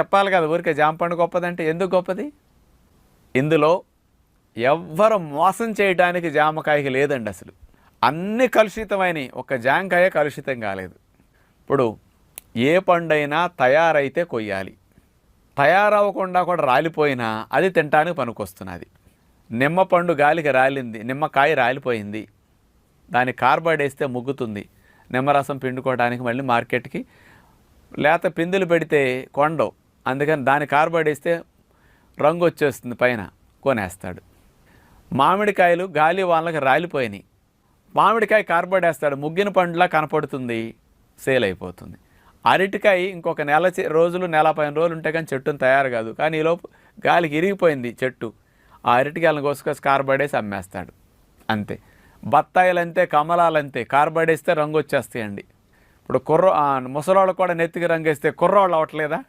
చెప్పాలి కదా, ఊరికే జామ పండు గొప్పదంటే ఎందుకు గొప్పది? ఇందులో ఎవ్వరు మోసం చేయడానికి జామకాయకి లేదండి అసలు. అన్ని కలుషితమైనవి, ఒక జామకాయ కలుషితం కాలేదు. ఇప్పుడు ఏ పండైనా తయారైతే కొయ్యాలి, తయారవ్వకుండా కూడా రాలిపోయినా అది తినడానికి పనికొస్తున్నది. నిమ్మ పండు గాలికి రాలింది, నిమ్మకాయ రాలిపోయింది, దాని కార్బైడ్ వేస్తే ముగ్గుతుంది, నిమ్మరసం పిండుకోవడానికి మళ్ళీ మార్కెట్కి లేత పిందులు పెడితే కొండవు, అందుకని దాని కార్బైడ్ వేస్తే రంగు వచ్చేస్తుంది, పైన కొనేస్తాడు. మామిడికాయలు గాలి వాళ్ళకి రాలిపోయినాయి, మామిడికాయ కార్బైడ్ వేస్తాడు, ముగ్గిన పండులా కనపడుతుంది, సేల్ అయిపోతుంది. అరటికాయ ఇంకొక రోజులు, నెల 15 రోజులు ఉంటే కానీ చెట్టును తయారు కాదు, కానీ ఈలోపు గాలికి ఇరిగిపోయింది చెట్టు, ఆ అరటికాయలను కోసుకొచ్చి కార్బైడ్ వేసి అమ్మేస్తాడు, అంతే. బత్తాయిలు అంతే, కమలాలు అంతే, కార్బైడ్ వేస్తే రంగు వచ్చేస్తాయండి. ఇప్పుడు ముసలోళ్ళు కూడా నెత్తికి రంగు వేస్తే కుర్రోళ్ళు అవ్వట్లేదా?